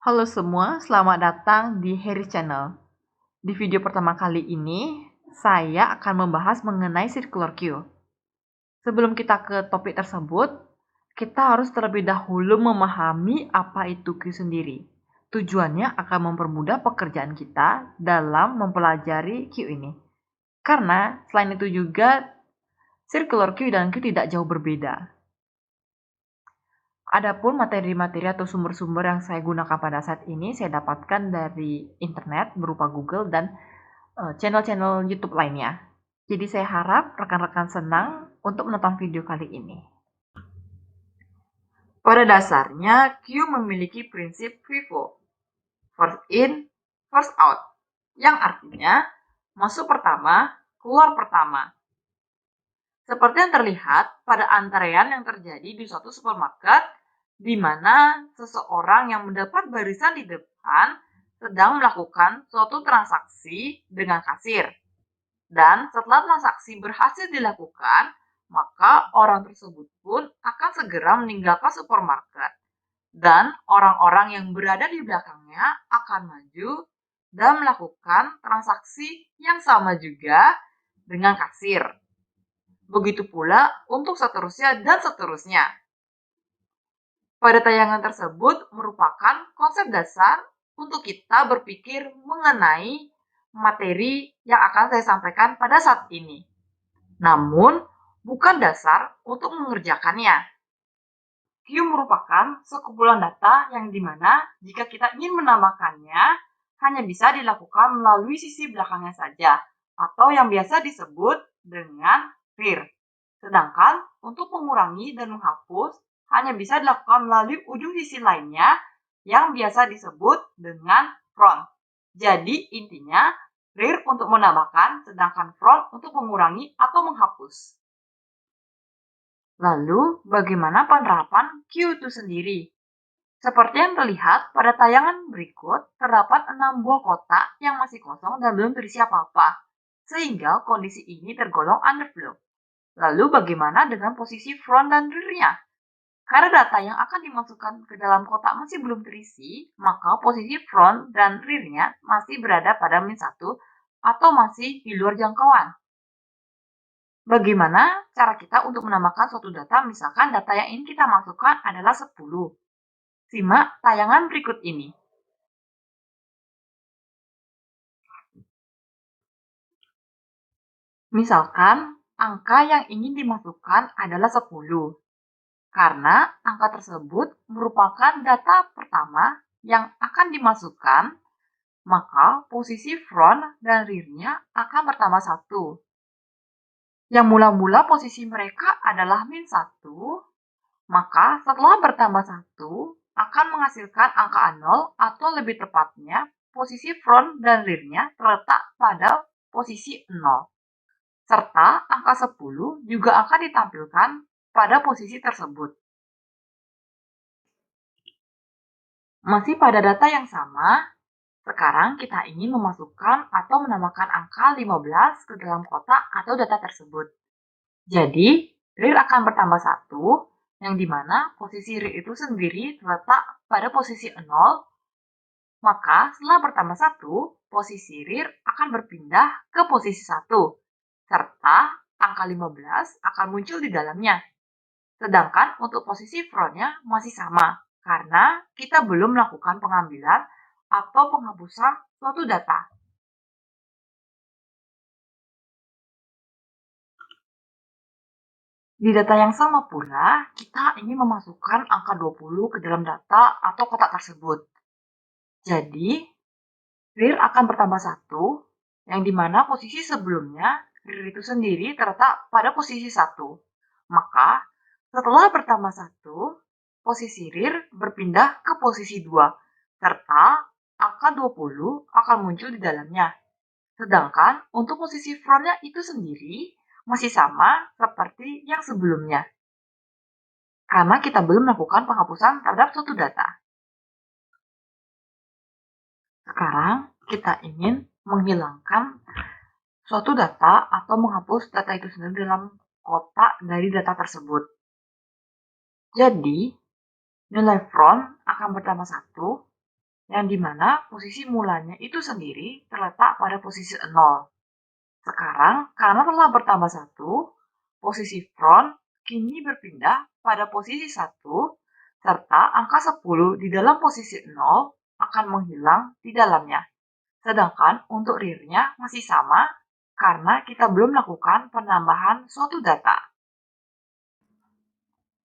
Halo semua, selamat datang di Harry Channel. Di video pertama kali ini, saya akan membahas mengenai circular queue. Sebelum kita ke topik tersebut, kita harus terlebih dahulu memahami apa itu queue sendiri. Tujuannya akan mempermudah pekerjaan kita dalam mempelajari queue ini. Karena selain itu juga, circular queue dan queue tidak jauh berbeda. Adapun materi-materi atau sumber-sumber yang saya gunakan pada saat ini saya dapatkan dari internet berupa Google dan channel-channel YouTube lainnya. Jadi saya harap rekan-rekan senang untuk menonton video kali ini. Pada dasarnya, Q memiliki prinsip FIFO, first in, first out, yang artinya masuk pertama, keluar pertama. Seperti yang terlihat pada antrean yang terjadi di suatu supermarket, di mana seseorang yang mendapat barisan di depan sedang melakukan suatu transaksi dengan kasir. Dan setelah transaksi berhasil dilakukan, maka orang tersebut pun akan segera meninggalkan supermarket. Dan orang-orang yang berada di belakangnya akan maju dan melakukan transaksi yang sama juga dengan kasir. Begitu pula untuk seterusnya dan seterusnya. Pada tayangan tersebut merupakan konsep dasar untuk kita berpikir mengenai materi yang akan saya sampaikan pada saat ini. Namun, bukan dasar untuk mengerjakannya. Q merupakan sekumpulan data yang dimana jika kita ingin menambahkannya, hanya bisa dilakukan melalui sisi belakangnya saja, atau yang biasa disebut dengan rear. Sedangkan untuk mengurangi dan menghapus, hanya bisa dilakukan melalui ujung sisi lainnya, yang biasa disebut dengan front. Jadi intinya, rear untuk menambahkan, sedangkan front untuk mengurangi atau menghapus. Lalu, bagaimana penerapan Q itu sendiri? Seperti yang terlihat pada tayangan berikut, terdapat 6 buah kotak yang masih kosong dan belum terisi apa-apa, sehingga kondisi ini tergolong underflow. Lalu bagaimana dengan posisi front dan rear-nya? Karena data yang akan dimasukkan ke dalam kotak masih belum terisi, maka posisi front dan rear-nya masih berada pada min 1 atau masih di luar jangkauan. Bagaimana cara kita untuk menambahkan suatu data, misalkan data yang ingin kita masukkan adalah 10. Simak tayangan berikut ini. Misalkan, angka yang ingin dimasukkan adalah 10. Karena angka tersebut merupakan data pertama yang akan dimasukkan, maka posisi front dan rear-nya akan bertambah 1. Yang mula-mula posisi mereka adalah min 1, maka setelah bertambah 1 akan menghasilkan angka 0 atau lebih tepatnya posisi front dan rear-nya terletak pada posisi 0. Serta angka 10 juga akan ditampilkan pada posisi tersebut. Masih pada data yang sama, sekarang kita ingin memasukkan atau menambahkan angka 15 ke dalam kotak atau data tersebut. Jadi, rear akan bertambah 1, yang dimana posisi rear itu sendiri terletak pada posisi 0, maka setelah bertambah 1, posisi rear akan berpindah ke posisi 1, serta angka 15 akan muncul di dalamnya. Sedangkan untuk posisi frontnya masih sama, karena kita belum melakukan pengambilan atau penghapusan suatu data. Di data yang sama pula, kita ingin memasukkan angka 20 ke dalam data atau kotak tersebut. Jadi, rear akan bertambah 1, yang dimana posisi sebelumnya, rear itu sendiri terletak pada posisi 1. Maka, setelah bertambah 1, posisi rear berpindah ke posisi 2, serta angka 20 akan muncul di dalamnya. Sedangkan untuk posisi frontnya itu sendiri masih sama seperti yang sebelumnya. Karena kita belum melakukan penghapusan terhadap suatu data. Sekarang kita ingin menghilangkan suatu data atau menghapus data itu sendiri dalam kotak dari data tersebut. Jadi, nilai front akan bertambah 1, yang dimana posisi mulanya itu sendiri terletak pada posisi 0. Sekarang, karena telah bertambah 1, posisi front kini berpindah pada posisi 1, serta angka 10 di dalam posisi 0 akan menghilang di dalamnya. Sedangkan untuk rear-nya masih sama karena kita belum melakukan penambahan suatu data.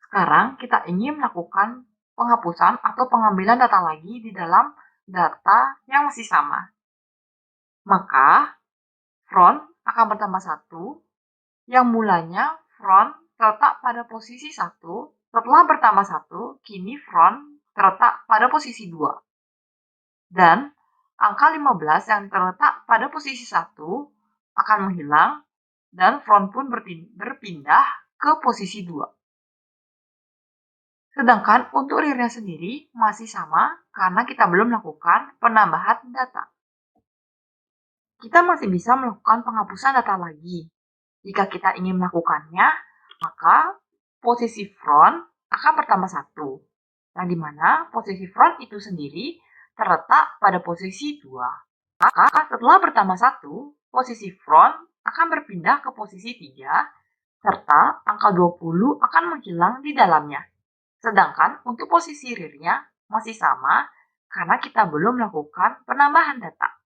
Sekarang kita ingin melakukan penghapusan atau pengambilan data lagi di dalam data yang masih sama. Maka front akan bertambah 1, yang mulanya front terletak pada posisi 1, setelah bertambah 1, kini front terletak pada posisi 2. Dan angka 15 yang terletak pada posisi 1 akan menghilang dan front pun berpindah ke posisi 2. Sedangkan untuk rear-nya sendiri masih sama karena kita belum melakukan penambahan data. Kita masih bisa melakukan penghapusan data lagi. Jika kita ingin melakukannya, maka posisi front akan bertambah 1, yang dimana posisi front itu sendiri terletak pada posisi 2. Maka setelah bertambah 1, posisi front akan berpindah ke posisi 3, serta angka 20 akan menghilang di dalamnya. Sedangkan untuk posisi rear-nya masih sama karena kita belum melakukan penambahan data.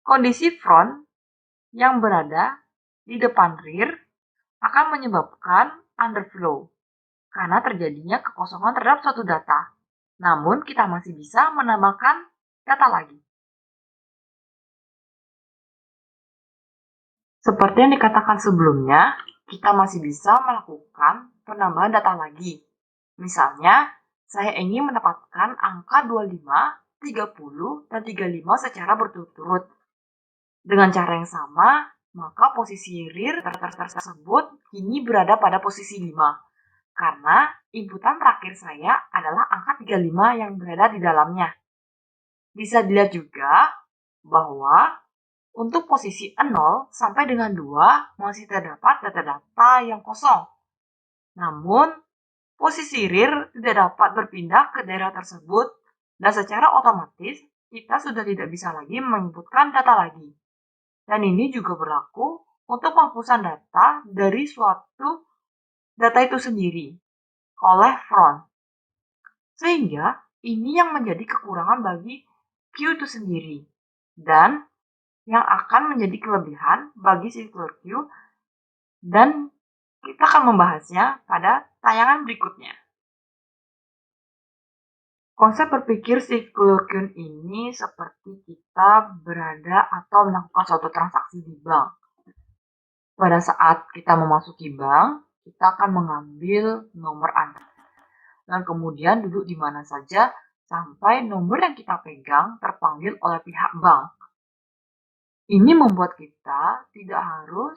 Kondisi front yang berada di depan rear akan menyebabkan underflow karena terjadinya kekosongan terhadap suatu data. Namun kita masih bisa menambahkan data lagi. Seperti yang dikatakan sebelumnya, kita masih bisa melakukan penambahan data lagi. Misalnya, saya ingin mendapatkan angka 25, 30, dan 35 secara berturut-turut. Dengan cara yang sama, maka posisi rear tersebut kini berada pada posisi 5. Karena inputan terakhir saya adalah angka 35 yang berada di dalamnya. Bisa dilihat juga bahwa untuk posisi 0 sampai dengan 2 masih terdapat data-data yang kosong. Namun, posisi rear tidak dapat berpindah ke daerah tersebut dan secara otomatis kita sudah tidak bisa lagi menginputkan data lagi. Dan ini juga berlaku untuk penghapusan data dari suatu data itu sendiri oleh front. Sehingga ini yang menjadi kekurangan bagi Q itu sendiri. Dan yang akan menjadi kelebihan bagi circular queue dan kita akan membahasnya pada tayangan berikutnya. Konsep berpikir circular queue ini seperti kita berada atau melakukan suatu transaksi di bank. Pada saat kita memasuki bank, kita akan mengambil nomor antrian dan kemudian duduk di mana saja sampai nomor yang kita pegang terpanggil oleh pihak bank. Ini membuat kita tidak harus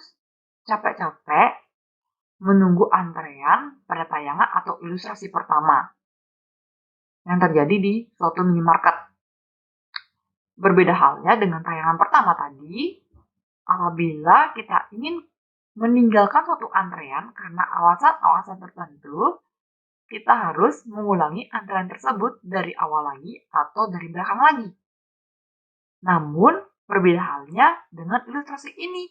capek-capek menunggu antrean pada tayangan atau ilustrasi pertama yang terjadi di suatu minimarket. Berbeda halnya dengan tayangan pertama tadi, apabila kita ingin meninggalkan suatu antrean karena alasan-alasan tertentu, kita harus mengulangi antrean tersebut dari awal lagi atau dari belakang lagi. Namun, berbeda halnya dengan ilustrasi ini,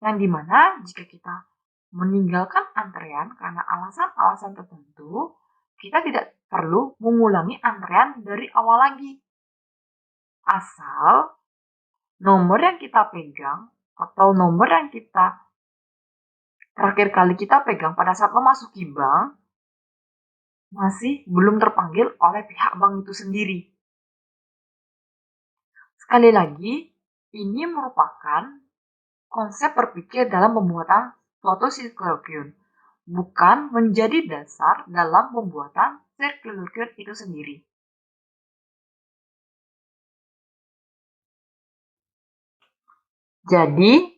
yang dimana jika kita meninggalkan antrean karena alasan-alasan tertentu, kita tidak perlu mengulangi antrean dari awal lagi. Asal nomor yang kita pegang atau nomor yang kita terakhir kali kita pegang pada saat memasuki bank masih belum terpanggil oleh pihak bank itu sendiri. Sekali lagi, ini merupakan konsep berpikir dalam pembuatan suatu circular queue, bukan menjadi dasar dalam pembuatan circular queue itu sendiri. Jadi,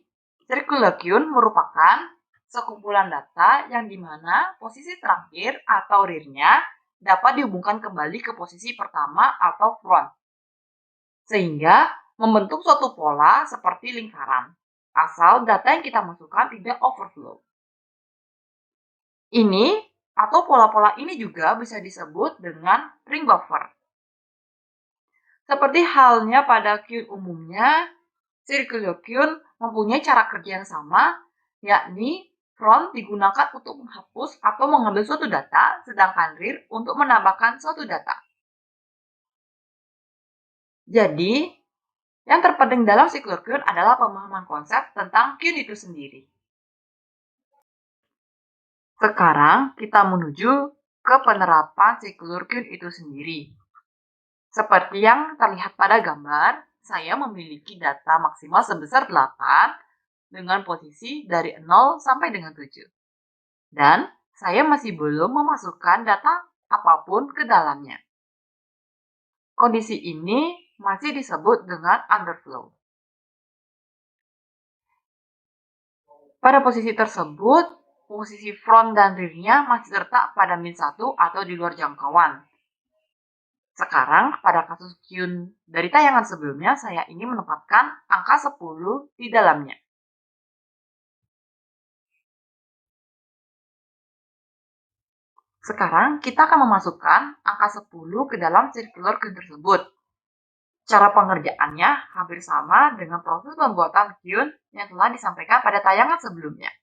circular queue merupakan sekumpulan data yang dimana posisi terakhir atau rear-nya dapat dihubungkan kembali ke posisi pertama atau front, sehingga membentuk suatu pola seperti lingkaran, asal data yang kita masukkan tidak overflow. Ini atau pola-pola ini juga bisa disebut dengan ring buffer. Seperti halnya pada queue umumnya, circular queue mempunyai cara kerja yang sama, yakni front digunakan untuk menghapus atau mengambil suatu data, sedangkan rear untuk menambahkan suatu data. Jadi, yang terpenting dalam circular queue adalah pemahaman konsep tentang queue itu sendiri. Sekarang kita menuju ke penerapan circular queue itu sendiri. Seperti yang terlihat pada gambar, saya memiliki data maksimal sebesar 8 dengan posisi dari 0 sampai dengan 7. Dan saya masih belum memasukkan data apapun ke dalamnya. Kondisi ini masih disebut dengan underflow. Pada posisi tersebut, posisi front dan rear-nya masih terletak pada min 1 atau di luar jangkauan. Sekarang, pada kasus Qn dari tayangan sebelumnya, saya ingin menempatkan angka 10 di dalamnya. Sekarang, kita akan memasukkan angka 10 ke dalam circular queue tersebut. Cara pengerjaannya hampir sama dengan proses pembuatan Qn yang telah disampaikan pada tayangan sebelumnya.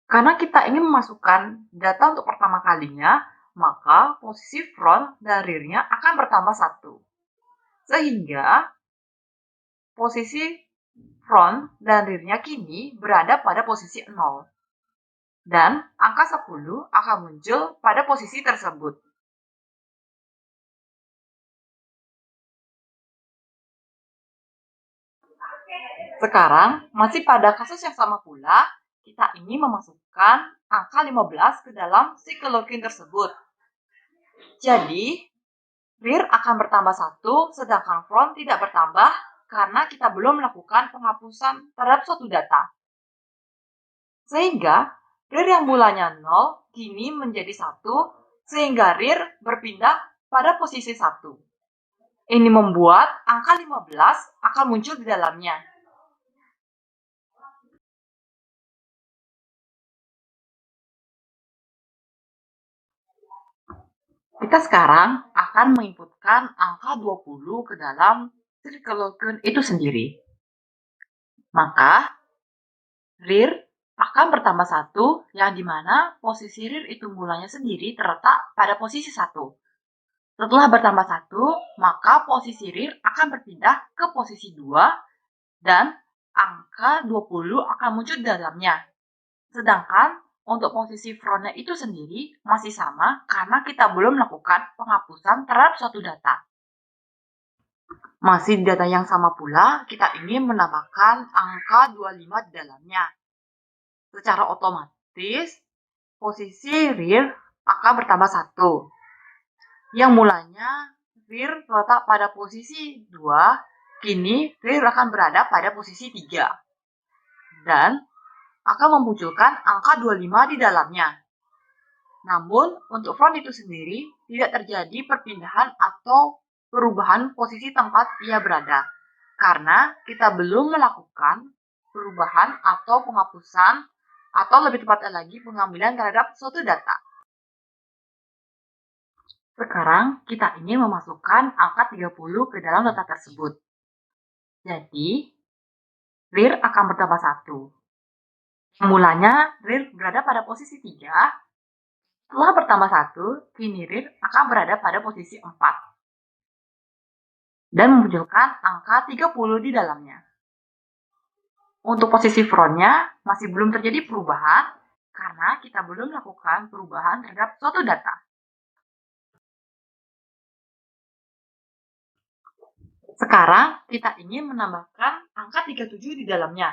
Karena kita ingin memasukkan data untuk pertama kalinya, maka posisi front dan rear-nya akan bertambah 1. Sehingga posisi front dan rear-nya kini berada pada posisi 0. Dan angka 10 akan muncul pada posisi tersebut. Sekarang, masih pada kasus yang sama pula, kita ingin memasukkan angka 15 ke dalam circular queue tersebut. Jadi, rear akan bertambah 1, sedangkan front tidak bertambah karena kita belum melakukan penghapusan terhadap suatu data. Sehingga, rear yang mulanya 0 kini menjadi 1, sehingga rear berpindah pada posisi 1. Ini membuat angka 15 akan muncul di dalamnya. Kita sekarang akan menginputkan angka 20 ke dalam circular queue itu sendiri. Maka, rear akan bertambah 1, yang dimana posisi rear itu mulanya sendiri terletak pada posisi 1. Setelah bertambah 1, maka posisi rear akan berpindah ke posisi 2, dan angka 20 akan muncul di dalamnya. Sedangkan untuk posisi frontnya itu sendiri masih sama karena kita belum melakukan penghapusan terhadap suatu data. Masih di data yang sama pula, kita ingin menambahkan angka 25 di dalamnya. Secara otomatis, posisi rear akan bertambah 1. Yang mulanya rear terletak pada posisi 2, kini rear akan berada pada posisi 3. Dan akan memunculkan angka 25 di dalamnya. Namun, untuk front itu sendiri tidak terjadi perpindahan atau perubahan posisi tempat ia berada, karena kita belum melakukan perubahan atau penghapusan, atau lebih tepatnya lagi pengambilan terhadap suatu data. Sekarang, kita ingin memasukkan angka 30 ke dalam data tersebut. Jadi, rear akan bertambah 1. Mulanya, rear berada pada posisi 3. Setelah bertambah 1, kini rear akan berada pada posisi 4. Dan memunculkan angka 30 di dalamnya. Untuk posisi frontnya, masih belum terjadi perubahan, karena kita belum melakukan perubahan terhadap suatu data. Sekarang, kita ingin menambahkan angka 37 di dalamnya.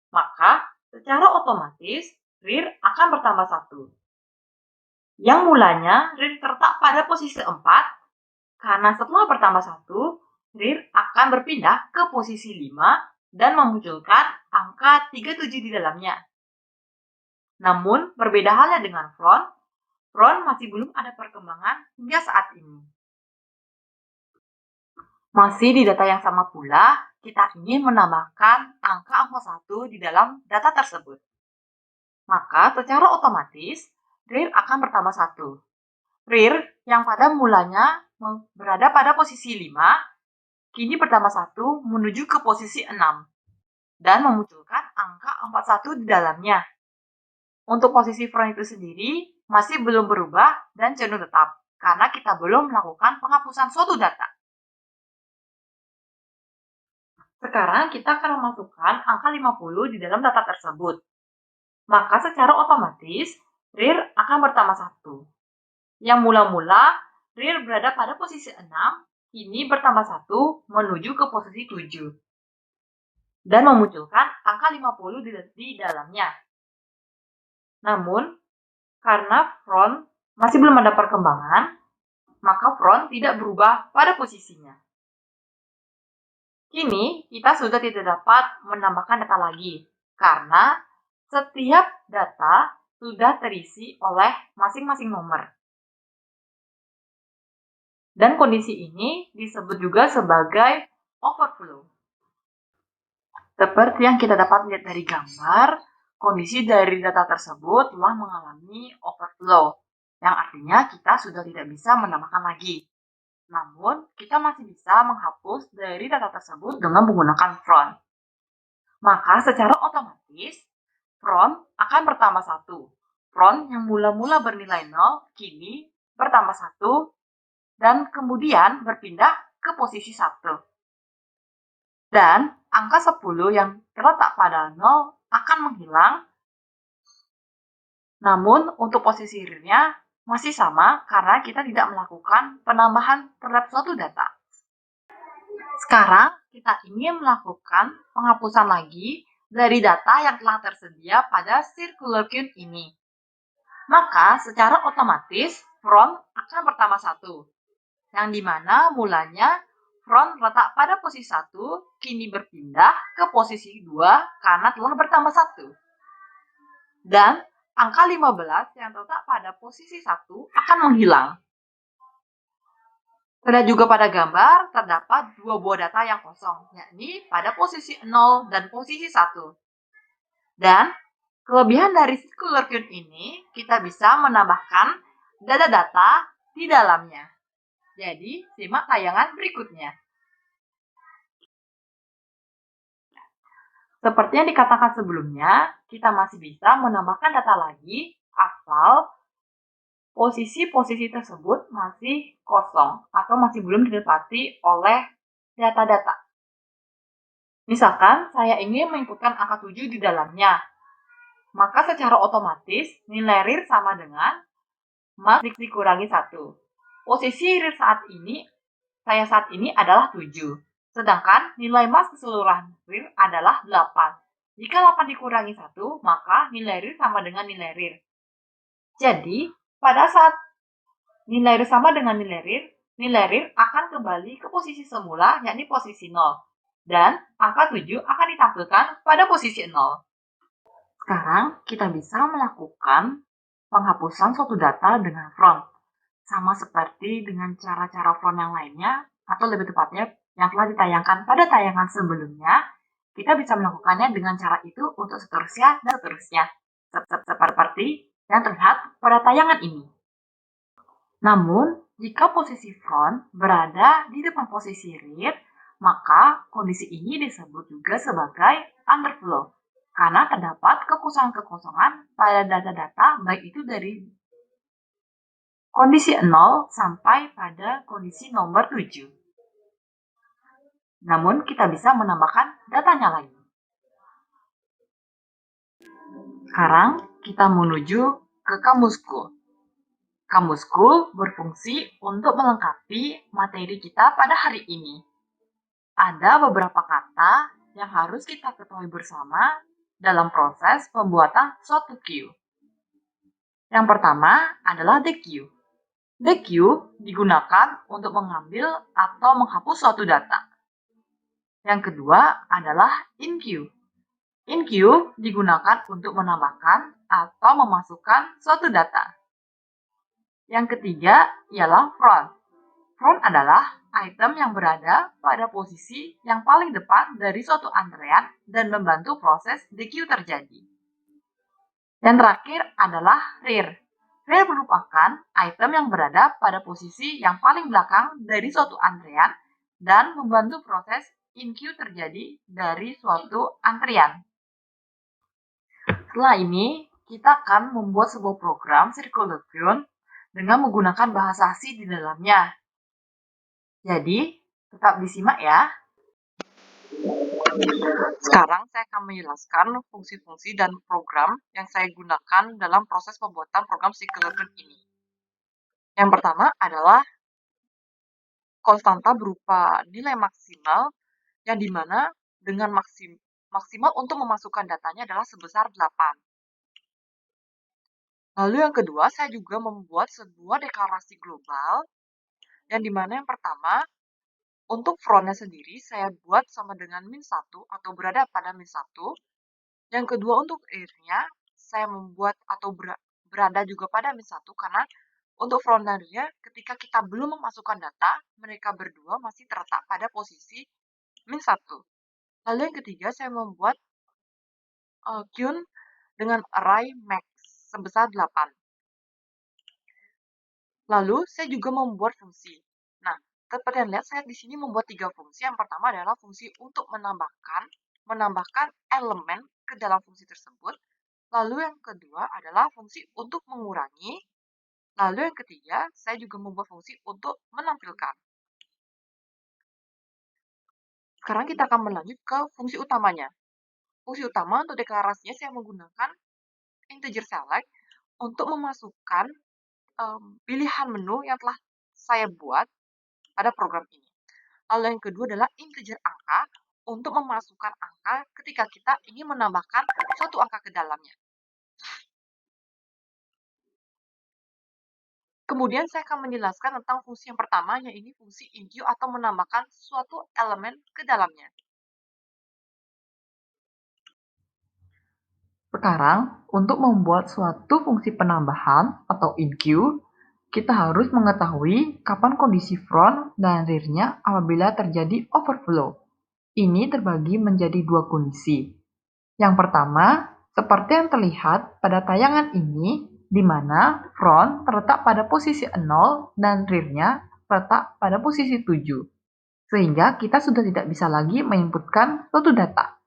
Maka, secara otomatis, rear akan bertambah 1. Yang mulanya rear terletak pada posisi 4, karena setelah bertambah 1, rear akan berpindah ke posisi 5 dan memunculkan angka 37 di dalamnya. Namun, berbeda halnya dengan front masih belum ada perkembangan hingga saat ini. Masih di data yang sama pula, kita ingin menambahkan angka 1 di dalam data tersebut. Maka, secara otomatis, rear akan bertambah 1. Rear yang pada mulanya berada pada posisi 5, kini bertambah 1 menuju ke posisi 6, dan memunculkan angka 41 di dalamnya. Untuk posisi front itu sendiri masih belum berubah dan cenderung tetap, karena kita belum melakukan penghapusan suatu data. Sekarang kita akan memasukkan angka 50 di dalam data tersebut. Maka secara otomatis, rear akan bertambah 1. Yang mula-mula, rear berada pada posisi 6, kini bertambah 1 menuju ke posisi 7. Dan memunculkan angka 50 di dalamnya. Namun, karena front masih belum ada perkembangan, maka front tidak berubah pada posisinya. Kini, kita sudah tidak dapat menambahkan data lagi, karena setiap data sudah terisi oleh masing-masing nomor. Dan kondisi ini disebut juga sebagai overflow. Seperti yang kita dapat lihat dari gambar, kondisi dari data tersebut telah mengalami overflow, yang artinya kita sudah tidak bisa menambahkan lagi. Namun, kita masih bisa menghapus dari data tersebut dengan menggunakan front. Maka secara otomatis, front akan bertambah 1. Front yang mula-mula bernilai 0, kini bertambah 1, dan kemudian berpindah ke posisi 1. Dan angka 10 yang terletak pada 0 akan menghilang, namun untuk posisi rear-nya masih sama karena kita tidak melakukan penambahan terhadap suatu data. Sekarang kita ingin melakukan penghapusan lagi dari data yang telah tersedia pada circular queue ini. Maka secara otomatis front akan bertambah 1, yang dimana mulanya front letak pada posisi 1, kini berpindah ke posisi 2 karena telah bertambah 1. Dan angka 15 yang terletak pada posisi 1 akan menghilang. Terlihat juga pada gambar, terdapat 2 buah data yang kosong, yakni pada posisi 0 dan posisi 1. Dan kelebihan dari circular queue ini, kita bisa menambahkan data-data di dalamnya. Jadi, simak tayangan berikutnya. Seperti yang dikatakan sebelumnya, kita masih bisa menambahkan data lagi asal posisi-posisi tersebut masih kosong atau masih belum didapati oleh data-data. Misalkan saya ingin menginputkan angka 7 di dalamnya, maka secara otomatis nilai rear sama dengan mas dikurangi 1. Posisi rear saat ini adalah 7. Sedangkan nilai mas keseluruhan rear adalah 8. Jika 8 dikurangi 1, maka nilai rear sama dengan nilai rear. Jadi, pada saat nilai rear sama dengan nilai rear akan kembali ke posisi semula, yakni posisi 0. Dan angka 7 akan ditampilkan pada posisi 0. Sekarang, kita bisa melakukan penghapusan suatu data dengan front. Sama seperti dengan cara-cara front yang lainnya, atau lebih tepatnya yang telah ditayangkan pada tayangan sebelumnya, kita bisa melakukannya dengan cara itu untuk seterusnya dan seterusnya, seperti yang terlihat pada tayangan ini. Namun, jika posisi front berada di depan posisi rear, maka kondisi ini disebut juga sebagai underflow, karena terdapat kekosongan-kekosongan pada data-data baik itu dari kondisi 0 sampai pada kondisi nomor 7. Namun, kita bisa menambahkan datanya lagi. Sekarang, kita menuju ke Kamuskool. Kamuskool berfungsi untuk melengkapi materi kita pada hari ini. Ada beberapa kata yang harus kita ketahui bersama dalam proses pembuatan suatu queue. Yang pertama adalah the queue. The queue digunakan untuk mengambil atau menghapus suatu data. Yang kedua adalah in queue. In queue digunakan untuk menambahkan atau memasukkan suatu data. Yang ketiga ialah front. Front adalah item yang berada pada posisi yang paling depan dari suatu antrean dan membantu proses the queue terjadi. Yang terakhir adalah rear. Rear merupakan item yang berada pada posisi yang paling belakang dari suatu antrean dan membantu proses in queue terjadi dari suatu antrian. Setelah ini, kita akan membuat sebuah program circular queue dengan menggunakan bahasa C di dalamnya. Jadi, tetap disimak ya. Sekarang saya akan menjelaskan fungsi-fungsi dan program yang saya gunakan dalam proses pembuatan program circular queue ini. Yang pertama adalah konstanta berupa nilai maksimal yang dimana dengan maksimal untuk memasukkan datanya adalah sebesar 8. Lalu yang kedua, saya juga membuat sebuah deklarasi global yang dimana yang pertama, untuk frontnya sendiri saya buat sama dengan -1 atau berada pada -1. Yang kedua, untuk rear-nya saya membuat atau berada juga pada -1 karena untuk front dan rear ketika kita belum memasukkan data, mereka berdua masih terletak pada posisi -1. Lalu yang ketiga, saya membuat queue dengan array max sebesar 8. Lalu saya juga membuat fungsi. Nah, seperti yang lihat saya di sini membuat 3 fungsi. Yang pertama adalah fungsi untuk menambahkan elemen ke dalam fungsi tersebut. Lalu yang kedua adalah fungsi untuk mengurangi. Lalu yang ketiga, saya juga membuat fungsi untuk menampilkan. Sekarang kita akan berlanjut ke fungsi utamanya. Fungsi utama untuk deklarasinya saya menggunakan integer select untuk memasukkan pilihan menu yang telah saya buat pada program ini. Lalu yang kedua adalah integer angka untuk memasukkan angka ketika kita ingin menambahkan suatu angka ke dalamnya. Kemudian saya akan menjelaskan tentang fungsi yang pertama, yaitu fungsi inqueue atau menambahkan suatu elemen ke dalamnya. Sekarang, untuk membuat suatu fungsi penambahan atau inqueue, kita harus mengetahui kapan kondisi front dan rear-nya apabila terjadi overflow. Ini terbagi menjadi dua kondisi. Yang pertama, seperti yang terlihat pada tayangan ini, di mana front terletak pada posisi 0 dan rear-nya terletak pada posisi 7. Sehingga kita sudah tidak bisa lagi menginputkan suatu data.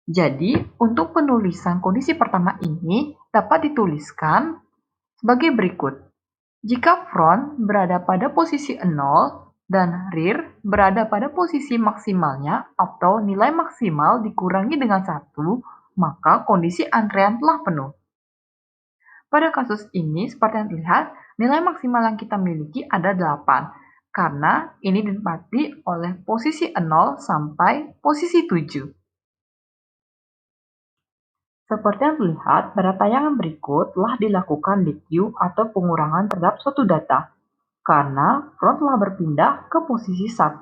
Jadi, untuk penulisan kondisi pertama ini dapat dituliskan sebagai berikut. Jika front berada pada posisi 0 dan rear berada pada posisi maksimalnya atau nilai maksimal dikurangi dengan 1, maka kondisi antrean telah penuh. Pada kasus ini, seperti yang terlihat, nilai maksimal yang kita miliki ada 8, karena ini ditempati oleh posisi 0 sampai posisi 7. Seperti yang terlihat, pada tayangan berikut telah dilakukan dequeue atau pengurangan terhadap suatu data, karena front telah berpindah ke posisi 1,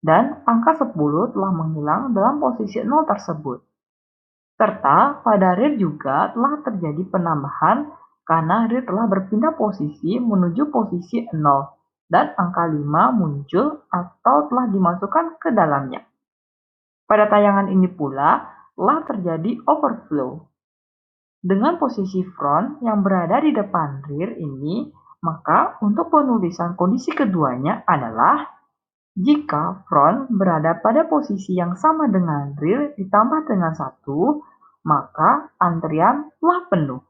dan angka 10 telah menghilang dalam posisi 0 tersebut. Serta pada rear juga telah terjadi penambahan karena rear telah berpindah posisi menuju posisi 0, dan angka 5 muncul atau telah dimasukkan ke dalamnya. Pada tayangan ini pula, telah terjadi overflow. Dengan posisi front yang berada di depan rear ini, maka untuk penulisan kondisi keduanya adalah jika front berada pada posisi yang sama dengan rear ditambah dengan 1, maka antrian telah penuh.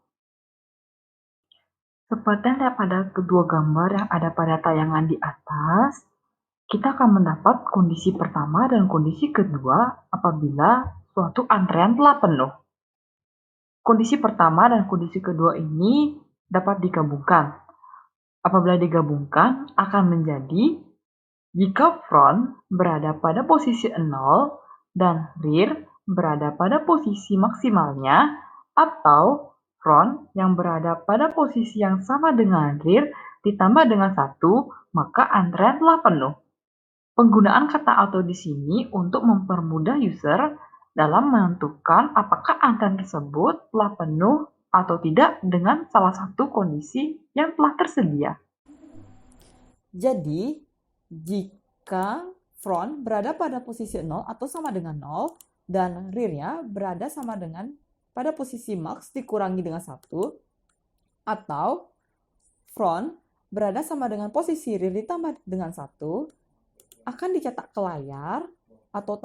Seperti yang terlihat pada kedua gambar yang ada pada tayangan di atas, kita akan mendapat kondisi pertama dan kondisi kedua apabila suatu antrean telah penuh. Kondisi pertama dan kondisi kedua ini dapat digabungkan. Apabila digabungkan akan menjadi jika front berada pada posisi 0 dan rear berada pada posisi maksimalnya, atau front yang berada pada posisi yang sama dengan rear ditambah dengan 1, maka antrean telah penuh. Penggunaan kata auto di sini untuk mempermudah user dalam menentukan apakah antrean tersebut telah penuh atau tidak dengan salah satu kondisi yang telah tersedia. Jadi, jika front berada pada posisi 0 atau sama dengan 0 dan rear-nya berada sama dengan pada posisi max dikurangi dengan 1, atau front berada sama dengan posisi rear ditambah dengan 1 akan dicetak ke layar atau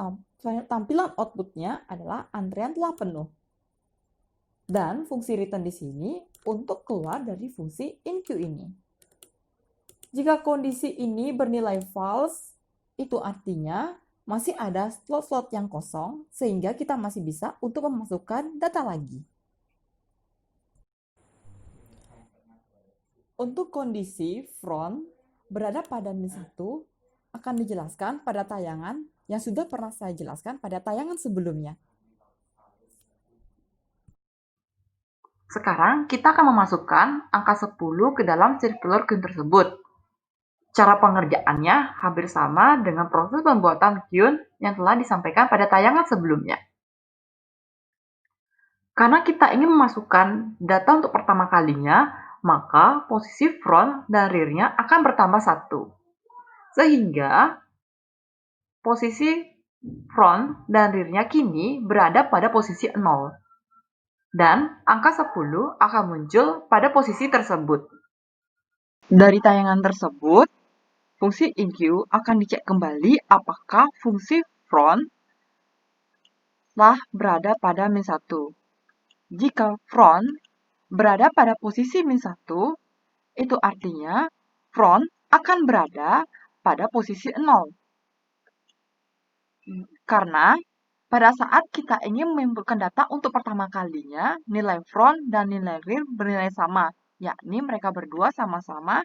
tampilan outputnya adalah antrian telah penuh. Dan fungsi return di sini untuk keluar dari fungsi inQ ini. Jika kondisi ini bernilai false, itu artinya masih ada slot-slot yang kosong sehingga kita masih bisa untuk memasukkan data lagi. Untuk kondisi front berada pada min 1 akan dijelaskan pada tayangan yang sudah pernah saya jelaskan pada tayangan sebelumnya. Sekarang kita akan memasukkan angka 10 ke dalam circular queue tersebut. Cara pengerjaannya hampir sama dengan proses pembuatan queue yang telah disampaikan pada tayangan sebelumnya. Karena kita ingin memasukkan data untuk pertama kalinya, maka posisi front dan rear-nya akan bertambah 1. Sehingga posisi front dan rear-nya kini berada pada posisi 0. Dan angka 10 akan muncul pada posisi tersebut. Dari tayangan tersebut, fungsi inQ akan dicek kembali apakah fungsi front telah berada pada min 1. Jika front berada pada posisi min 1, itu artinya front akan berada pada posisi 0. Karena pada saat kita ingin menginputkan data untuk pertama kalinya, nilai front dan nilai rear bernilai sama, yakni mereka berdua sama-sama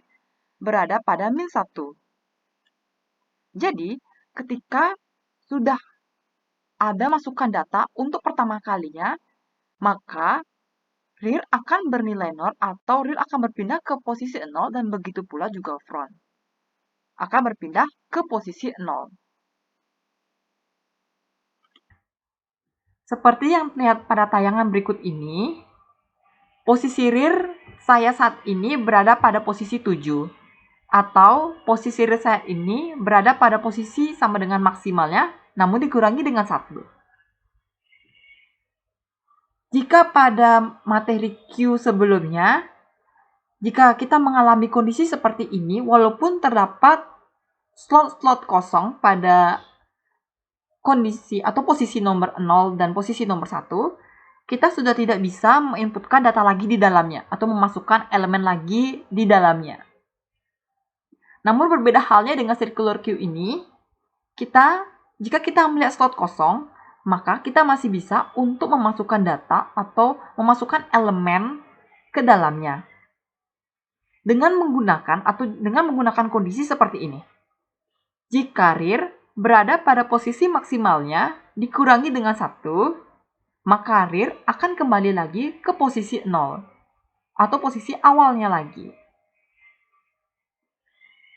berada pada min 1. Jadi, ketika sudah ada masukan data untuk pertama kalinya, maka rear akan bernilai 0 atau rear akan berpindah ke posisi 0 dan begitu pula juga front akan berpindah ke posisi 0. Seperti yang terlihat pada tayangan berikut ini, posisi rear saya saat ini berada pada posisi 7. Atau posisi rear saya ini berada pada posisi sama dengan maksimalnya, namun dikurangi dengan 1. Jika pada materi Q sebelumnya, jika kita mengalami kondisi seperti ini, walaupun terdapat slot-slot kosong pada kondisi atau posisi nomor 0 dan posisi nomor 1, kita sudah tidak bisa menginputkan data lagi di dalamnya atau memasukkan elemen lagi di dalamnya. Namun berbeda halnya dengan circular queue ini, jika kita melihat slot kosong, maka kita masih bisa untuk memasukkan data atau memasukkan elemen ke dalamnya. Dengan menggunakan kondisi seperti ini. Jika rear berada pada posisi maksimalnya dikurangi dengan 1, maka rear akan kembali lagi ke posisi 0 atau posisi awalnya lagi.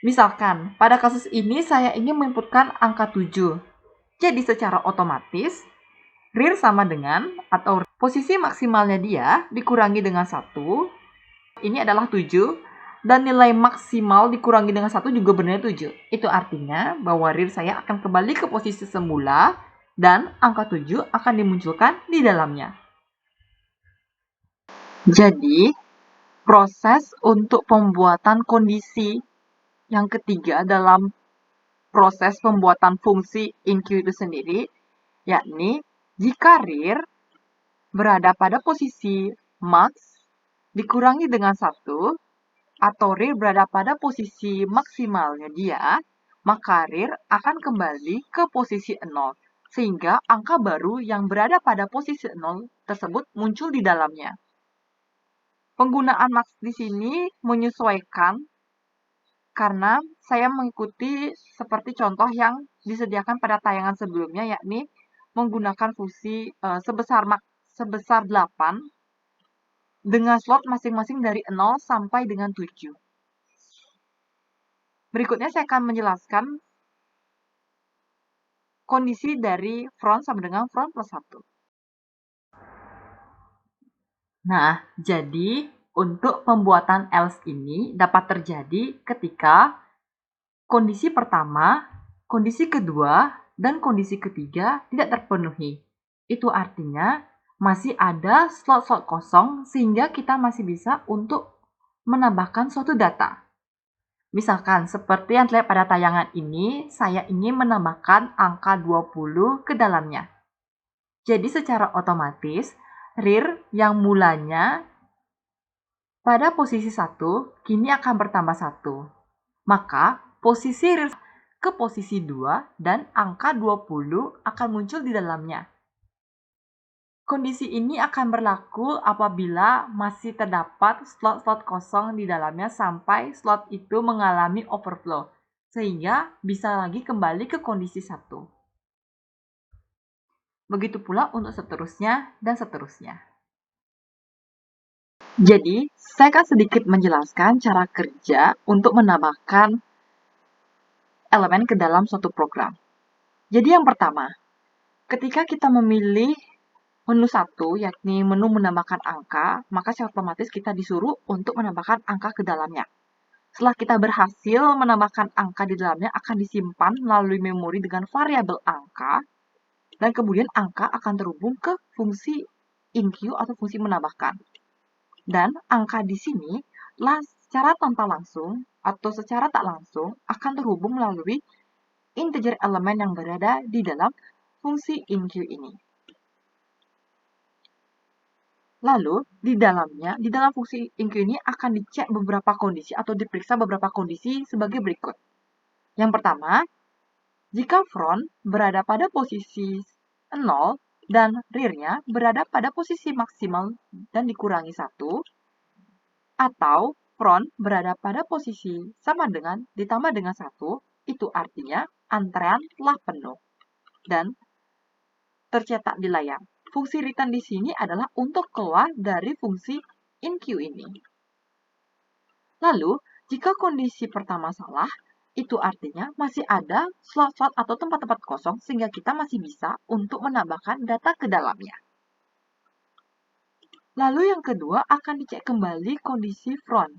Misalkan, pada kasus ini saya ingin menginputkan angka 7. Jadi secara otomatis, rear sama dengan atau posisi maksimalnya dia dikurangi dengan 1. Ini adalah 7. Dan nilai maksimal dikurangi dengan 1 juga bernilai 7. Itu artinya bahwa rear saya akan kembali ke posisi semula dan angka 7 akan dimunculkan di dalamnya. Jadi, proses untuk pembuatan kondisi yang ketiga dalam proses pembuatan fungsi inQ itu sendiri, yakni jika rear berada pada posisi max dikurangi dengan 1, atau rear berada pada posisi maksimalnya dia, maka rear akan kembali ke posisi 0, sehingga angka baru yang berada pada posisi 0 tersebut muncul di dalamnya. Penggunaan max di sini menyesuaikan karena saya mengikuti seperti contoh yang disediakan pada tayangan sebelumnya, yakni menggunakan fungsi sebesar 8 dengan slot masing-masing dari 0 sampai dengan 7. Berikutnya saya akan menjelaskan kondisi dari front sama dengan front plus 1. Nah, jadi untuk pembuatan else ini dapat terjadi ketika kondisi pertama, kondisi kedua, dan kondisi ketiga tidak terpenuhi. Itu artinya masih ada slot-slot kosong sehingga kita masih bisa untuk menambahkan suatu data. Misalkan seperti yang terlihat pada tayangan ini, saya ingin menambahkan angka 20 ke dalamnya. Jadi secara otomatis, rear yang mulanya pada posisi 1, kini akan bertambah 1. Maka, posisi rear ke posisi 2 dan angka 20 akan muncul di dalamnya. Kondisi ini akan berlaku apabila masih terdapat slot-slot kosong di dalamnya sampai slot itu mengalami overflow, sehingga bisa lagi kembali ke kondisi 1. Begitu pula untuk seterusnya dan seterusnya. Jadi, saya akan sedikit menjelaskan cara kerja untuk menambahkan elemen ke dalam suatu program. Jadi yang pertama, ketika kita memilih menu 1, yakni menu menambahkan angka, maka secara otomatis kita disuruh untuk menambahkan angka ke dalamnya. Setelah kita berhasil menambahkan angka di dalamnya, akan disimpan melalui memori dengan variabel angka, dan kemudian angka akan terhubung ke fungsi InQ atau fungsi menambahkan. Dan angka di sini secara tanpa langsung atau secara tak langsung akan terhubung melalui integer elemen yang berada di dalam fungsi InQ ini. Lalu, di dalam fungsi InQ ini akan dicek beberapa kondisi atau diperiksa beberapa kondisi sebagai berikut. Yang pertama, jika front berada pada posisi 0 dan rear-nya berada pada posisi maksimal dan dikurangi 1, atau front berada pada posisi sama dengan ditambah dengan 1, itu artinya antrean telah penuh. Dan tercetak di layar. Fungsi return di sini adalah untuk keluar dari fungsi InQ ini. Lalu, jika kondisi pertama salah, itu artinya masih ada slot-slot atau tempat-tempat kosong sehingga kita masih bisa untuk menambahkan data ke dalamnya. Lalu yang kedua akan dicek kembali kondisi front.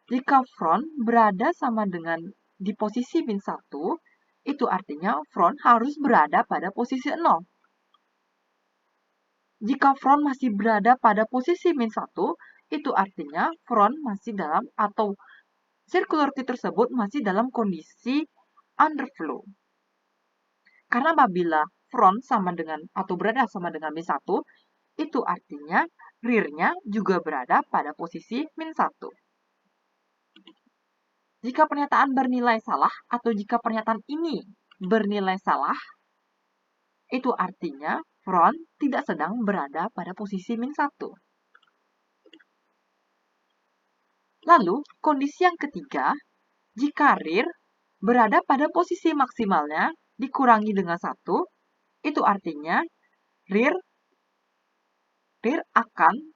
Jika front berada sama dengan di posisi min 1, itu artinya front harus berada pada posisi 0. Jika front masih berada pada posisi min 1, itu artinya front masih dalam atau circular queue tersebut masih dalam kondisi underflow. Karena apabila front sama dengan atau berada sama dengan min 1, itu artinya rear-nya juga berada pada posisi min 1. Jika pernyataan bernilai salah atau jika pernyataan ini bernilai salah, itu artinya front tidak sedang berada pada posisi min 1. Lalu, kondisi yang ketiga, jika rear berada pada posisi maksimalnya dikurangi dengan 1, itu artinya rear akan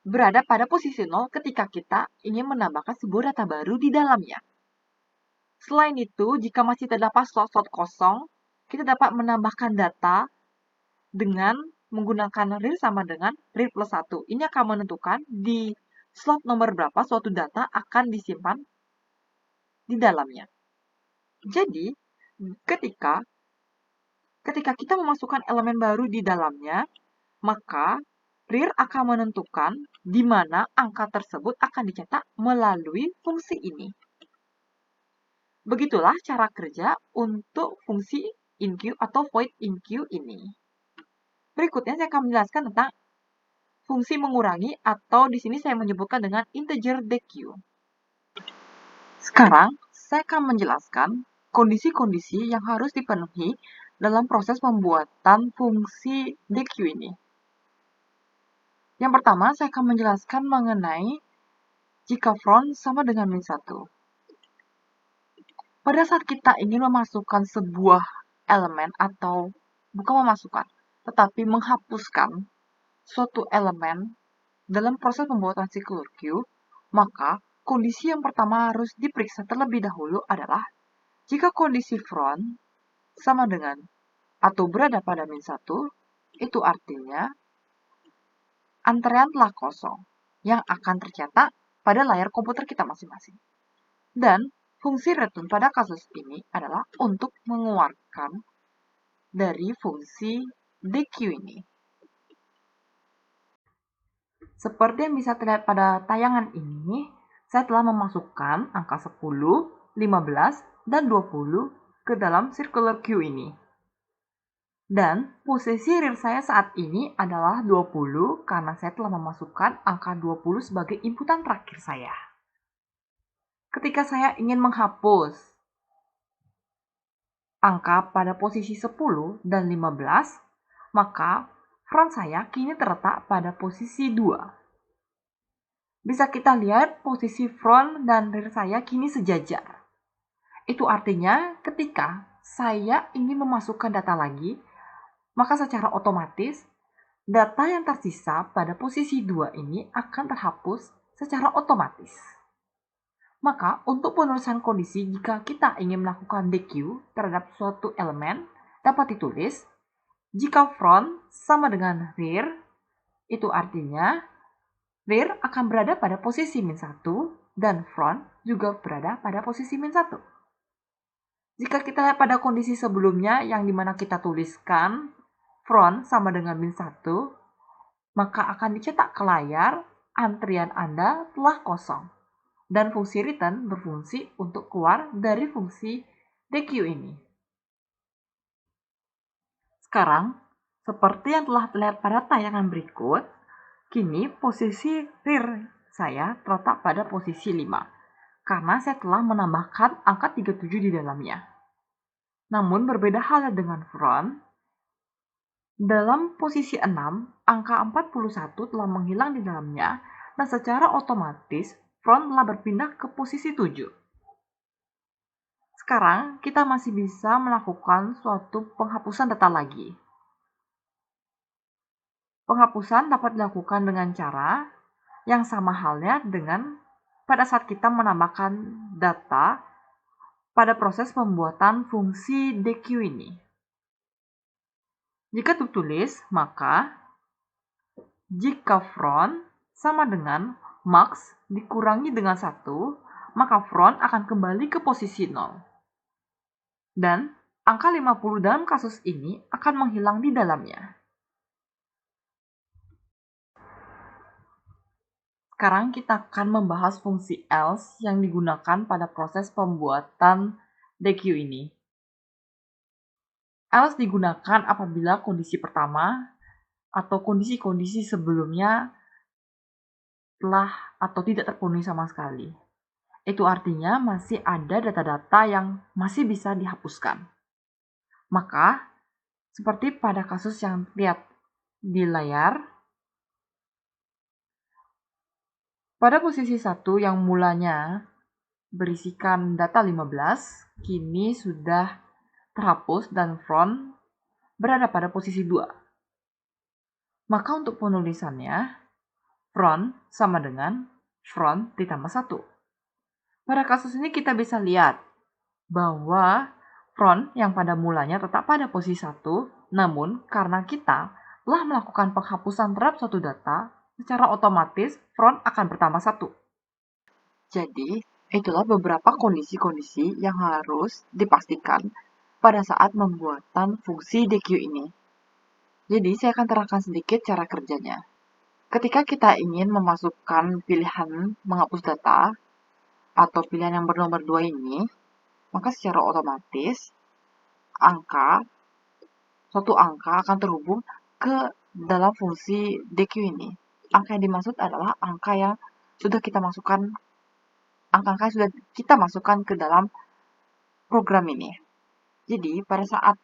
berada pada posisi 0 ketika kita ingin menambahkan sebuah data baru di dalamnya. Selain itu, jika masih terdapat slot-slot kosong, kita dapat menambahkan data dengan menggunakan rear sama dengan rear plus 1. Ini akan menentukan di slot nomor berapa suatu data akan disimpan di dalamnya. Jadi, ketika kita memasukkan elemen baru di dalamnya, maka rear akan menentukan di mana angka tersebut akan dicetak melalui fungsi ini. Begitulah cara kerja untuk fungsi InQ atau void InQ ini. Berikutnya saya akan menjelaskan tentang fungsi mengurangi atau di sini saya menyebutkan dengan integer deq. Sekarang saya akan menjelaskan kondisi-kondisi yang harus dipenuhi dalam proses pembuatan fungsi deq ini. Yang pertama, saya akan menjelaskan mengenai jika front sama dengan min 1. Pada saat kita ingin memasukkan sebuah elemen atau bukan memasukkan, tetapi menghapuskan suatu elemen dalam proses pembuatan circular queue, maka kondisi yang pertama harus diperiksa terlebih dahulu adalah jika kondisi front sama dengan atau berada pada min 1, itu artinya antrean telah kosong yang akan tercetak pada layar komputer kita masing-masing. Dan fungsi return pada kasus ini adalah untuk mengeluarkan dari fungsi deq ini. Seperti yang bisa terlihat pada tayangan ini, saya telah memasukkan angka 10, 15, dan 20 ke dalam circular queue ini. Dan posisi real saya saat ini adalah 20 karena saya telah memasukkan angka 20 sebagai inputan terakhir saya. Ketika saya ingin menghapus angka pada posisi 10 dan 15, maka front saya kini terletak pada posisi 2. Bisa kita lihat posisi front dan rear saya kini sejajar. Itu artinya ketika saya ingin memasukkan data lagi, maka secara otomatis data yang tersisa pada posisi 2 ini akan terhapus secara otomatis. Maka untuk penulisan kondisi jika kita ingin melakukan DQ terhadap suatu elemen dapat ditulis jika front sama dengan rear, itu artinya rear akan berada pada posisi -1 dan front juga berada pada posisi -1. Jika kita lihat pada kondisi sebelumnya yang dimana kita tuliskan front sama dengan -1, maka akan dicetak ke layar antrian Anda telah kosong. Dan fungsi return berfungsi untuk keluar dari fungsi DQ ini. Sekarang, seperti yang telah terlihat pada tayangan berikut, kini posisi rear saya terletak pada posisi 5, karena saya telah menambahkan angka 37 di dalamnya. Namun berbeda halnya dengan front, dalam posisi 6, angka 41 telah menghilang di dalamnya, dan secara otomatis front telah berpindah ke posisi 7. Sekarang, kita masih bisa melakukan suatu penghapusan data lagi. Penghapusan dapat dilakukan dengan cara yang sama halnya dengan pada saat kita menambahkan data pada proses pembuatan fungsi DQ ini. Jika tertulis, maka jika front sama dengan max dikurangi dengan 1, maka front akan kembali ke posisi 0. Dan angka 50 dalam kasus ini akan menghilang di dalamnya. Sekarang kita akan membahas fungsi else yang digunakan pada proses pembuatan DQ ini. Else digunakan apabila kondisi pertama atau kondisi-kondisi sebelumnya telah atau tidak terpenuhi sama sekali. Itu artinya masih ada data-data yang masih bisa dihapuskan. Maka, seperti pada kasus yang lihat di layar, pada posisi 1 yang mulanya berisikan data 15, kini sudah terhapus dan front berada pada posisi 2. Maka untuk penulisannya, front sama dengan front ditambah 1. Pada kasus ini kita bisa lihat bahwa front yang pada mulanya tetap pada posisi 1, namun karena kita telah melakukan penghapusan terhadap suatu data, secara otomatis front akan bertambah 1. Jadi, itulah beberapa kondisi-kondisi yang harus dipastikan pada saat pembuatan fungsi DQ ini. Jadi, saya akan terangkan sedikit cara kerjanya. Ketika kita ingin memasukkan pilihan menghapus data atau pilihan yang bernomor 2 ini, maka secara otomatis suatu angka akan terhubung ke dalam fungsi DQ ini. Angka yang dimaksud adalah angka yang sudah kita masukkan ke dalam program ini. Jadi, pada saat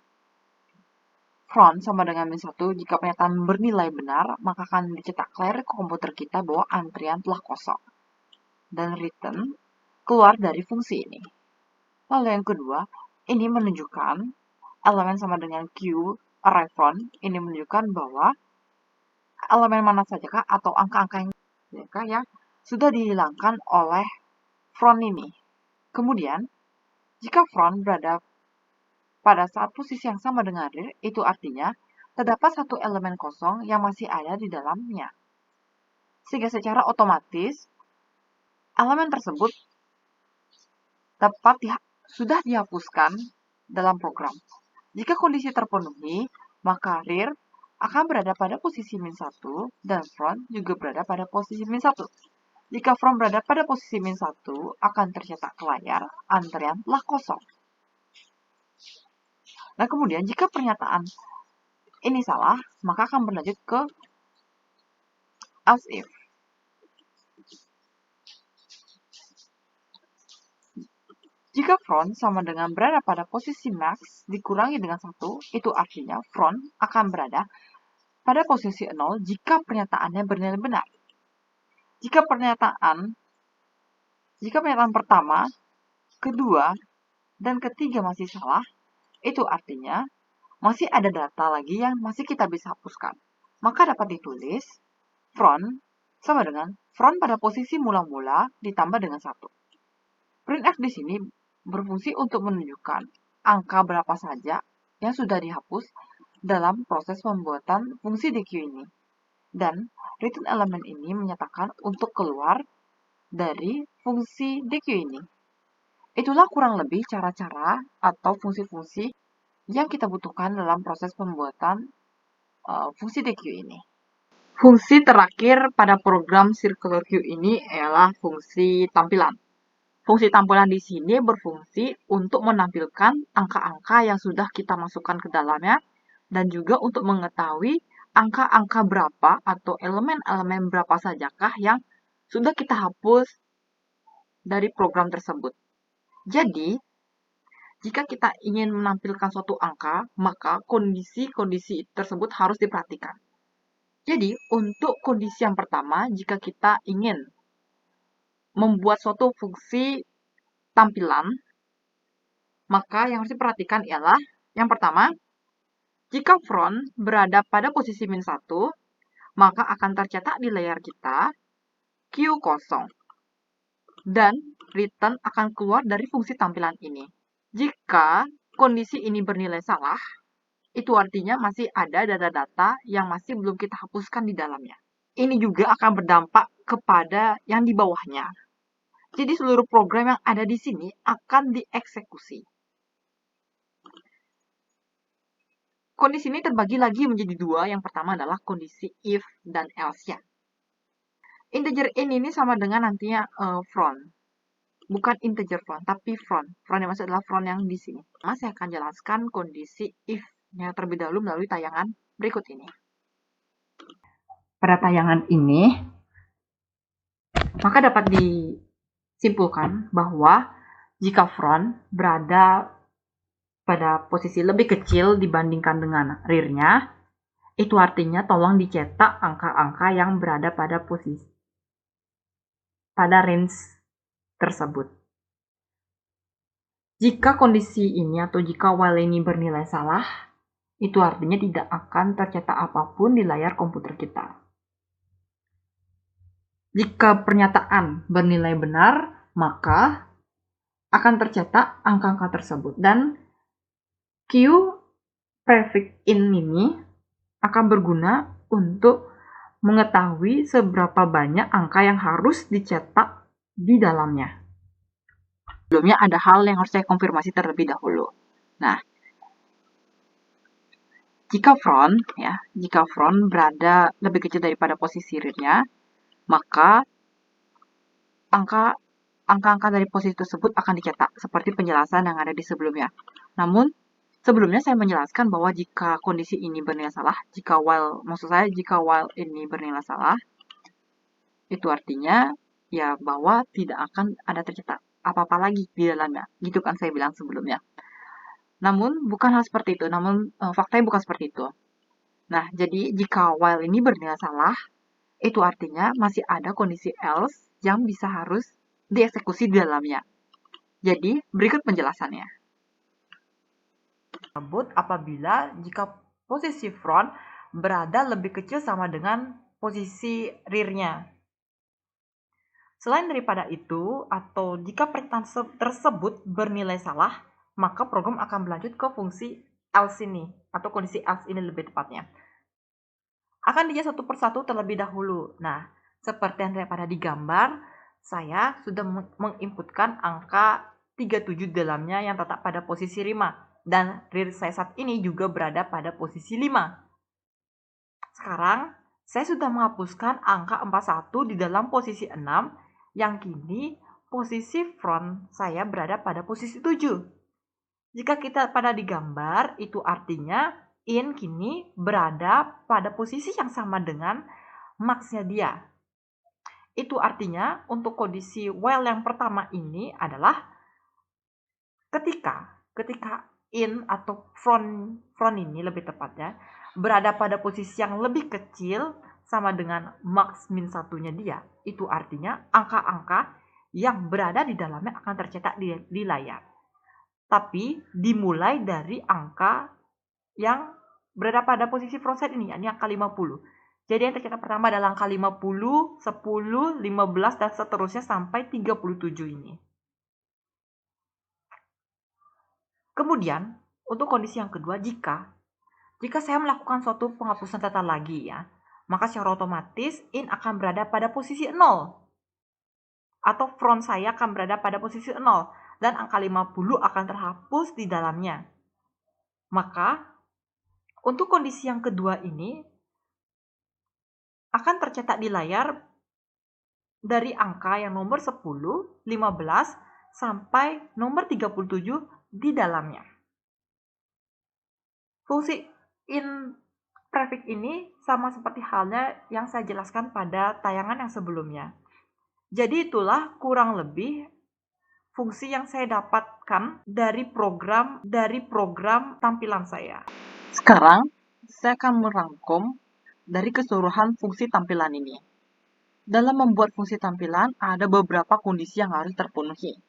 front sama dengan -1, jika pernyataan bernilai benar, maka akan dicetak layar ke komputer kita bahwa antrian telah kosong. Dan return keluar dari fungsi ini. Lalu yang kedua, ini menunjukkan elemen sama dengan Q array front, ini menunjukkan bahwa elemen mana sajakah atau angka-angka yang sudah dihilangkan oleh front ini. Kemudian, jika front berada pada saat posisi yang sama dengan rear, itu artinya terdapat satu elemen kosong yang masih ada di dalamnya. Sehingga secara otomatis, elemen tersebut sudah dihapuskan dalam program. Jika kondisi terpenuhi, maka rear akan berada pada posisi min 1 dan front juga berada pada posisi min 1. Jika front berada pada posisi min 1, akan tercetak ke layar antrean telah kosong. Nah, kemudian jika pernyataan ini salah, maka akan berlanjut ke else if. Jika front sama dengan berada pada posisi max dikurangi dengan 1, itu artinya front akan berada pada posisi 0 jika pernyataannya bernilai benar. Jika pernyataan pertama, kedua, dan ketiga masih salah, itu artinya masih ada data lagi yang masih kita bisa hapuskan. Maka dapat ditulis front sama dengan front pada posisi mula-mula ditambah dengan 1. Printf di sini berfungsi untuk menunjukkan angka berapa saja yang sudah dihapus dalam proses pembuatan fungsi DQ ini. Dan return element ini menyatakan untuk keluar dari fungsi DQ ini. Itulah kurang lebih cara-cara atau fungsi-fungsi yang kita butuhkan dalam proses pembuatan fungsi DQ ini. Fungsi terakhir pada program Circular Queue ini ialah fungsi tampilan. Fungsi tampilan di sini berfungsi untuk menampilkan angka-angka yang sudah kita masukkan ke dalamnya dan juga untuk mengetahui angka-angka berapa atau elemen-elemen berapa sajakah yang sudah kita hapus dari program tersebut. Jadi, jika kita ingin menampilkan suatu angka, maka kondisi-kondisi tersebut harus diperhatikan. Jadi, untuk kondisi yang pertama, jika kita ingin membuat suatu fungsi tampilan, maka yang harus diperhatikan ialah yang pertama, jika front berada pada posisi min 1, maka akan tercetak di layar kita Q kosong. Dan return akan keluar dari fungsi tampilan ini. Jika kondisi ini bernilai salah, itu artinya masih ada data-data yang masih belum kita hapuskan di dalamnya. Ini juga akan berdampak kepada yang di bawahnya. Jadi seluruh program yang ada di sini akan dieksekusi. Kondisi ini terbagi lagi menjadi dua. Yang pertama adalah kondisi if dan else-nya. Integer ini sama dengan nantinya front. Bukan integer front, tapi front. Front yang maksud adalah front yang di sini. Saya akan jelaskan kondisi if-nya terlebih dahulu melalui tayangan berikut ini. Pada tayangan ini, maka dapat disimpulkan bahwa jika front berada pada posisi lebih kecil dibandingkan dengan rear-nya, itu artinya tolong dicetak angka-angka yang berada pada range tersebut. Jika kondisi ini atau jika while ini bernilai salah, itu artinya tidak akan tercetak apapun di layar komputer kita. Jika pernyataan bernilai benar, maka akan tercetak angka-angka tersebut. Dan Q prefix in ini akan berguna untuk mengetahui seberapa banyak angka yang harus dicetak di dalamnya. Sebelumnya ada hal yang harus saya konfirmasi terlebih dahulu. Nah, jika front berada lebih kecil daripada posisi rear-nya, maka angka-angka dari posisi tersebut akan dicetak seperti penjelasan yang ada di sebelumnya. Namun, sebelumnya saya menjelaskan bahwa jika kondisi ini bernilai salah, jika while ini bernilai salah, itu artinya ya bahwa tidak akan ada tercetak apa-apa lagi di dalamnya. Gitu kan saya bilang sebelumnya. Namun, bukan hal seperti itu. Faktanya bukan seperti itu. Nah, jadi jika while ini bernilai salah, itu artinya masih ada kondisi else yang harus dieksekusi di dalamnya. Jadi, berikut penjelasannya. Tersebut apabila jika posisi front berada lebih kecil sama dengan posisi rear-nya. Selain daripada itu, atau jika pernyataan tersebut bernilai salah, maka program akan berlanjut ke fungsi else ini, atau kondisi else ini lebih tepatnya. Akan dilihat satu persatu terlebih dahulu. Nah, seperti yang daripada di gambar, saya sudah menginputkan angka 37 dalamnya yang terletak pada posisi 5. Dan rear saya saat ini juga berada pada posisi 5. Sekarang, saya sudah menghapuskan angka 41 di dalam posisi 6, yang kini posisi front saya berada pada posisi 7. Jika kita pada digambar, itu artinya in kini berada pada posisi yang sama dengan max-nya dia. Itu artinya untuk kondisi while yang pertama ini adalah ketika in atau front ini lebih tepatnya berada pada posisi yang lebih kecil sama dengan max min satunya dia. Itu artinya angka-angka yang berada di dalamnya akan tercetak di layar. Tapi dimulai dari angka yang berada pada posisi frontside ini, yakni angka 50. Jadi yang tercetak pertama adalah angka 50, 10, 15, dan seterusnya sampai 37 ini. Kemudian, untuk kondisi yang kedua, jika saya melakukan suatu penghapusan data lagi ya, maka secara otomatis in akan berada pada posisi 0. Atau front saya akan berada pada posisi 0. Dan angka 50 akan terhapus di dalamnya. Maka, untuk kondisi yang kedua ini, akan tercetak di layar dari angka yang nomor 10, 15, sampai nomor 37 di dalamnya. Fungsi in prefix ini sama seperti halnya yang saya jelaskan pada tayangan yang sebelumnya. Jadi itulah kurang lebih fungsi yang saya dapatkan dari program tampilan saya. Sekarang, saya akan merangkum dari keseluruhan fungsi tampilan ini. Dalam membuat fungsi tampilan, ada beberapa kondisi yang harus terpenuhi.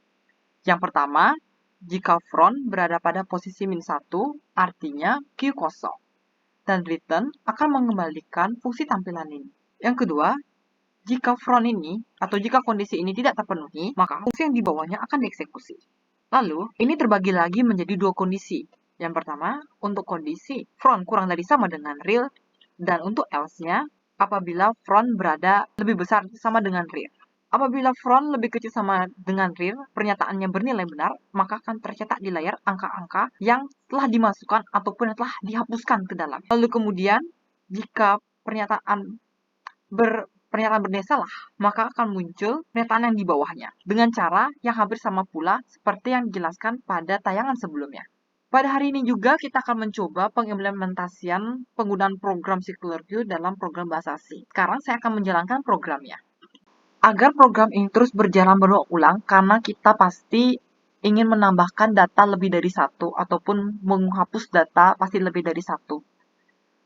Yang pertama, jika front berada pada posisi min 1, artinya Q kosong. Dan return akan mengembalikan fungsi tampilan ini. Yang kedua, jika front ini atau jika kondisi ini tidak terpenuhi, maka fungsi yang di bawahnya akan dieksekusi. Lalu, ini terbagi lagi menjadi dua kondisi. Yang pertama, untuk kondisi front kurang dari sama dengan real, dan untuk else-nya, apabila front berada lebih besar sama dengan real. Apabila front lebih kecil sama dengan real, pernyataannya bernilai benar, maka akan tercetak di layar angka-angka yang telah dimasukkan ataupun yang telah dihapuskan ke dalam. Lalu kemudian, jika pernyataan bernilai salah, maka akan muncul pernyataan yang di bawahnya dengan cara yang hampir sama pula seperti yang dijelaskan pada tayangan sebelumnya. Pada hari ini juga kita akan mencoba pengimplementasian penggunaan program Circular Queue dalam program bahasa C. Sekarang saya akan menjalankan programnya. Agar program ini terus berjalan berulang karena kita pasti ingin menambahkan data lebih dari satu ataupun menghapus data pasti lebih dari satu,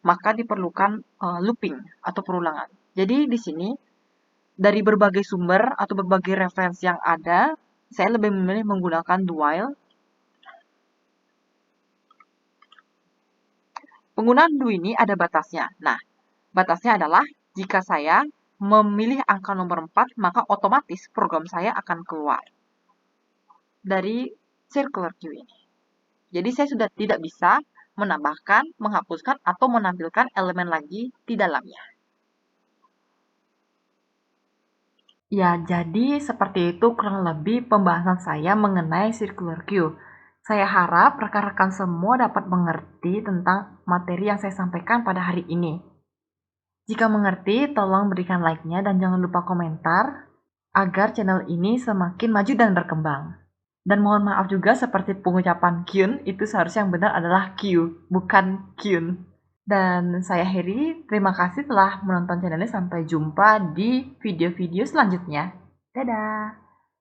maka diperlukan looping atau perulangan. Jadi di sini dari berbagai sumber atau berbagai referensi yang ada, saya lebih memilih menggunakan do while. Penggunaan do ini ada batasnya. Nah, batasnya adalah jika saya memilih angka nomor 4, maka otomatis program saya akan keluar dari Circular Queue ini. Jadi saya sudah tidak bisa menambahkan, menghapuskan, atau menampilkan elemen lagi di dalamnya. Ya, jadi seperti itu kurang lebih pembahasan saya mengenai Circular Queue. Saya harap rekan-rekan semua dapat mengerti tentang materi yang saya sampaikan pada hari ini. Jika mengerti, tolong berikan like-nya dan jangan lupa komentar agar channel ini semakin maju dan berkembang. Dan mohon maaf juga seperti pengucapan Kyun, itu seharusnya yang benar adalah Q, bukan Kyun. Dan saya Heri, terima kasih telah menonton channel ini. Sampai jumpa di video-video selanjutnya. Dadah!